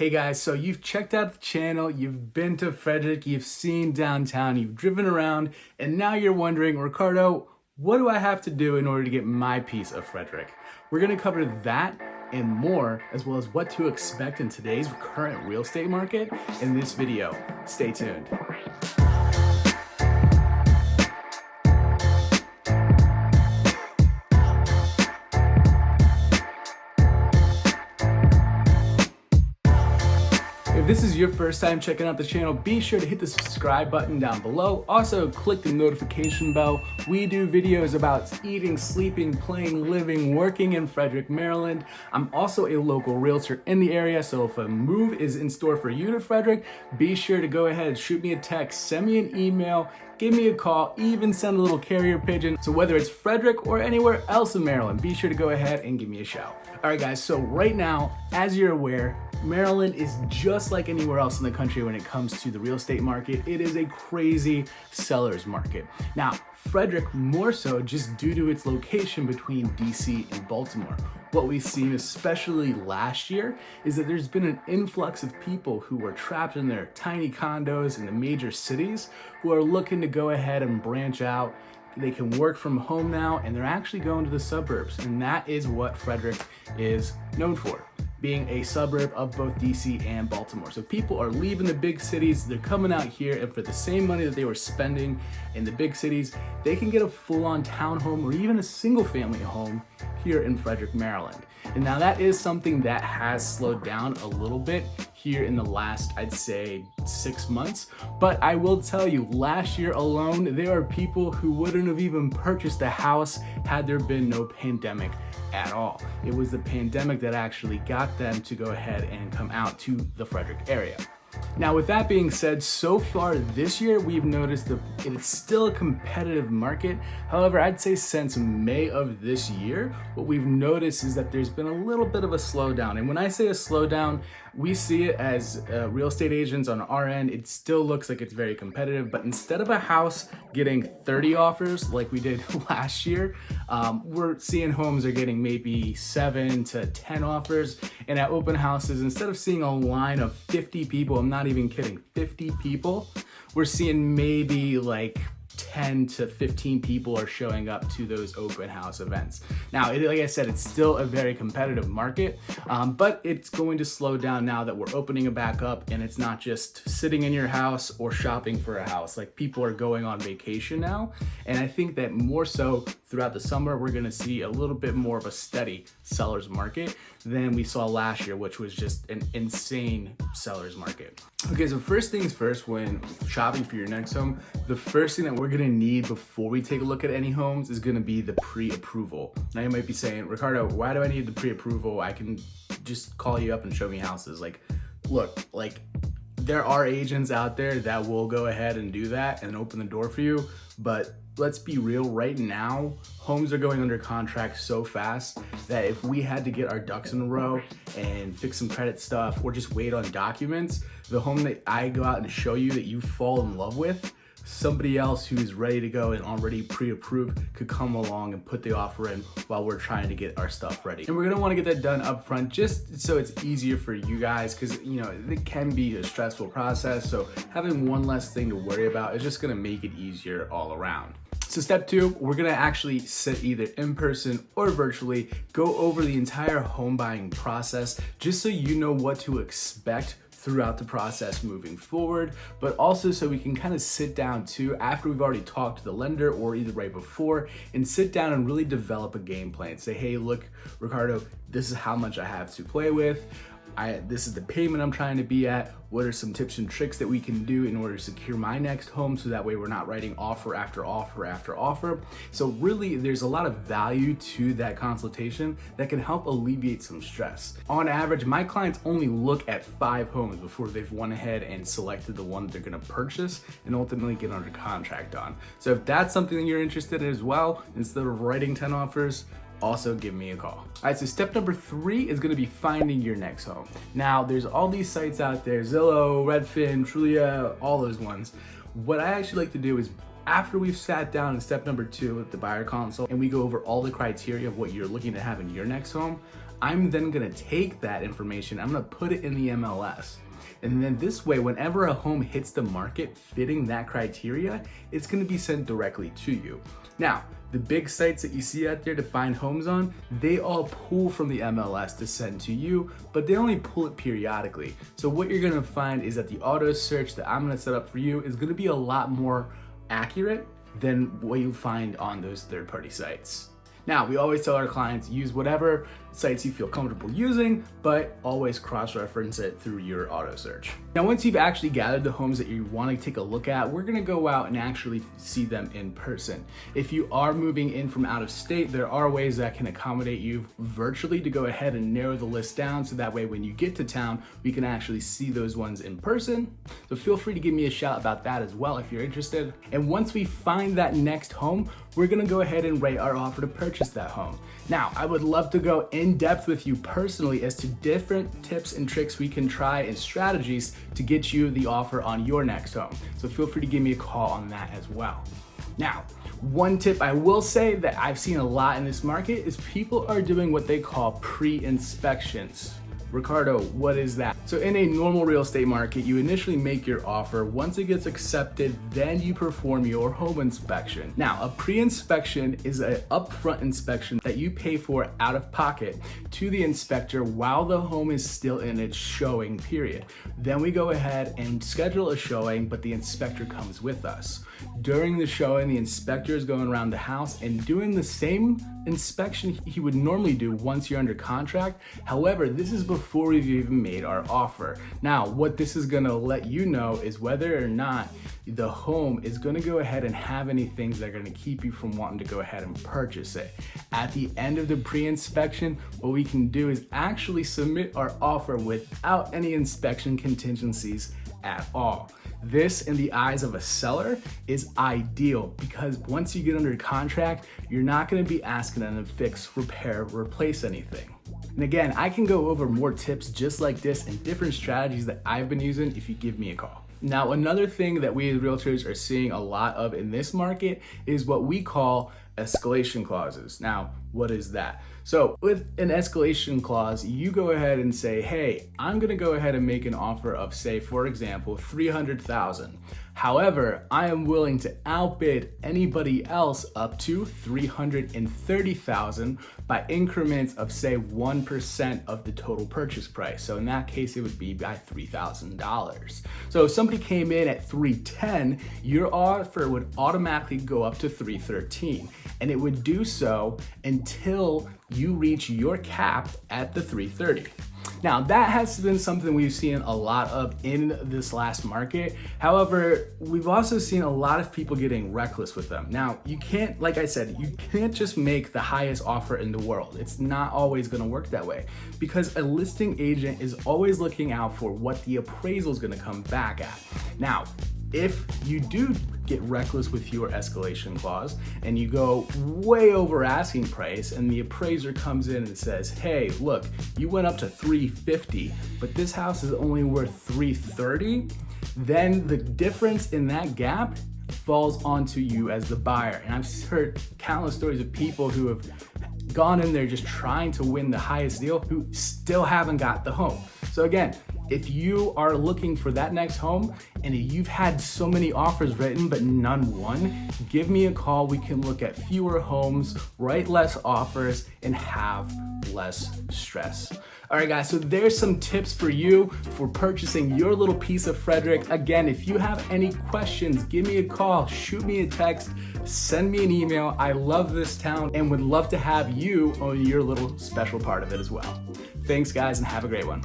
Hey guys, so you've checked out the channel, you've been to Frederick, you've seen downtown, you've driven around, and now you're wondering, Ricardo, what do I have to do in order to get my piece of Frederick? We're gonna cover that and more, as well as what to expect in today's current real estate market in this video. Stay tuned. If this is your first time checking out the channel, be sure to hit the subscribe button down below. Also, click the notification bell. We do videos about eating, sleeping, playing, living, working in Frederick, Maryland. I'm also a local realtor in the area, so if a move is in store for you to Frederick, be sure to go ahead and shoot me a text, send me an email, give me a call, even send a little carrier pigeon. So whether it's Frederick or anywhere else in Maryland, be sure to go ahead and give me a shout. All right, guys, so right now, as you're aware, Maryland is just like anywhere else in the country when it comes to the real estate market. It is a crazy seller's market. Now, Frederick more so just due to its location between DC and Baltimore. What we've seen, especially last year, is that there's been an influx of people who were trapped in their tiny condos in the major cities who are looking to go ahead and branch out. They can work from home now, and they're actually going to the suburbs, and that is what Frederick is known for, being a suburb of both DC and Baltimore. So people are leaving the big cities, they're coming out here, and for the same money that they were spending in the big cities, they can get a full-on townhome or even a single-family home here in Frederick, Maryland. And now that is something that has slowed down a little bit here in the last, I'd say, 6 months. But I will tell you, last year alone, there are people who wouldn't have even purchased a house had there been no pandemic at all. It was the pandemic that actually got them to go ahead and come out to the Frederick area. Now, with that being said, so far this year, we've noticed that it's still a competitive market. However, I'd say since May of this year, what we've noticed is that there's been a little bit of a slowdown. And when I say a slowdown, we see it as real estate agents on our end. It still looks like it's very competitive, but instead of a house getting 30 offers like we did last year, we're seeing homes are getting maybe 7 to 10 offers. And at open houses, instead of seeing a line of 50 people, I'm not even kidding, 50 people, we're seeing maybe like 10 to 15 people are showing up to those open house events. Now, like I said, it's still a very competitive market, but it's going to slow down now that we're opening it back up, and it's not just sitting in your house or shopping for a house. Like, people are going on vacation now, and I think that more so throughout the summer, we're gonna see a little bit more of a steady seller's market than we saw last year, which was just an insane seller's market. Okay, so first things first, when shopping for your next home, the first thing that we're gonna need before we take a look at any homes is gonna be the pre-approval. Now you might be saying, Ricardo, why do I need the pre-approval? I can just call you up and show me houses. Like, look, like, there are agents out there that will go ahead and do that and open the door for you, but let's be real, right now, homes are going under contract so fast that if we had to get our ducks in a row and fix some credit stuff or just wait on documents, the home that I go out and show you that you fall in love with, somebody else who's ready to go and already pre-approved could come along and put the offer in while we're trying to get our stuff ready. And we're gonna wanna get that done up front just so it's easier for you guys, because you know, it can be a stressful process. So having one less thing to worry about is just gonna make it easier all around. So step 2, we're gonna actually sit either in person or virtually, go over the entire home buying process just so you know what to expect throughout the process moving forward, but also so we can kind of sit down too after we've already talked to the lender or either right before, and sit down and really develop a game plan. Say, hey, look, Ricardo, this is how much I have to play with. This is the payment I'm trying to be at. What are some tips and tricks that we can do in order to secure my next home so that way we're not writing offer after offer after offer? So really, there's a lot of value to that consultation that can help alleviate some stress. On average, my clients only look at 5 homes before they've went ahead and selected the one that they're gonna purchase and ultimately get under contract on. So if that's something that you're interested in as well, instead of writing 10 offers, also give me a call. All right, so step number 3 is gonna be finding your next home. Now, there's all these sites out there, Zillow, Redfin, Trulia, all those ones. What I actually like to do is, after we've sat down in step number 2 with the buyer consult and we go over all the criteria of what you're looking to have in your next home, I'm then gonna take that information, I'm gonna put it in the MLS. And then this way, whenever a home hits the market fitting that criteria, it's gonna be sent directly to you. Now, the big sites that you see out there to find homes on, they all pull from the MLS to send to you, but they only pull it periodically. So what you're gonna find is that the auto search that I'm gonna set up for you is gonna be a lot more accurate than what you find on those third-party sites. Now, we always tell our clients, use whatever sites you feel comfortable using, but always cross-reference it through your auto search. Now, once you've actually gathered the homes that you want to take a look at, we're gonna go out and actually see them in person. If you are moving in from out of state, there are ways that can accommodate you virtually to go ahead and narrow the list down, so that way when you get to town, we can actually see those ones in person. So feel free to give me a shout about that as well if you're interested. And once we find that next home, we're gonna go ahead and write our offer to purchase that home. Now, I would love to go in depth with you personally as to different tips and tricks we can try and strategies to get you the offer on your next home. So feel free to give me a call on that as well. Now, one tip I will say that I've seen a lot in this market is people are doing what they call pre-inspections. Ricardo, what is that? So in a normal real estate market, you initially make your offer. Once it gets accepted, then you perform your home inspection. Now, a pre-inspection is an upfront inspection that you pay for out of pocket to the inspector while the home is still in its showing period. Then we go ahead and schedule a showing, but the inspector comes with us. During the showing, the inspector is going around the house and doing the same inspection he would normally do once you're under contract. However, this is before we've even made our offer. Now, what this is gonna let you know is whether or not the home is gonna go ahead and have any things that are gonna keep you from wanting to go ahead and purchase it. At the end of the pre-inspection, what we can do is actually submit our offer without any inspection contingencies at all. This, in the eyes of a seller, is ideal because once you get under contract, you're not gonna be asking them to fix, repair, replace anything. And again, I can go over more tips just like this and different strategies that I've been using if you give me a call. Now, another thing that we as realtors are seeing a lot of in this market is what we call escalation clauses. Now, what is that? So with an escalation clause, you go ahead and say, hey, I'm gonna go ahead and make an offer of, say, for example, $300,000. However, I am willing to outbid anybody else up to $330,000 by increments of, say, 1% of the total purchase price. So in that case, it would be by $3,000. So if somebody came in at $310,000, your offer would automatically go up to $313,000, and it would do so until you reach your cap at the $330,000. Now, that has been something we've seen a lot of in this last market. However, we've also seen a lot of people getting reckless with them. Now, you can't, like I said, you can't just make the highest offer in the world. It's not always gonna work that way because a listing agent is always looking out for what the appraisal is gonna come back at. Now, if you do get reckless with your escalation clause and you go way over asking price and the appraiser comes in and says, hey, look, you went up to $350,000, but this house is only worth $330,000, then the difference in that gap falls onto you as the buyer. And I've heard countless stories of people who have gone in there just trying to win the highest deal who still haven't got the home. So again, if you are looking for that next home and you've had so many offers written but none won, give me a call. We can look at fewer homes, write less offers, and have less stress. All right, guys, so there's some tips for you for purchasing your little piece of Frederick. Again, if you have any questions, give me a call, shoot me a text, send me an email. I love this town and would love to have you on your little special part of it as well. Thanks, guys, and have a great one.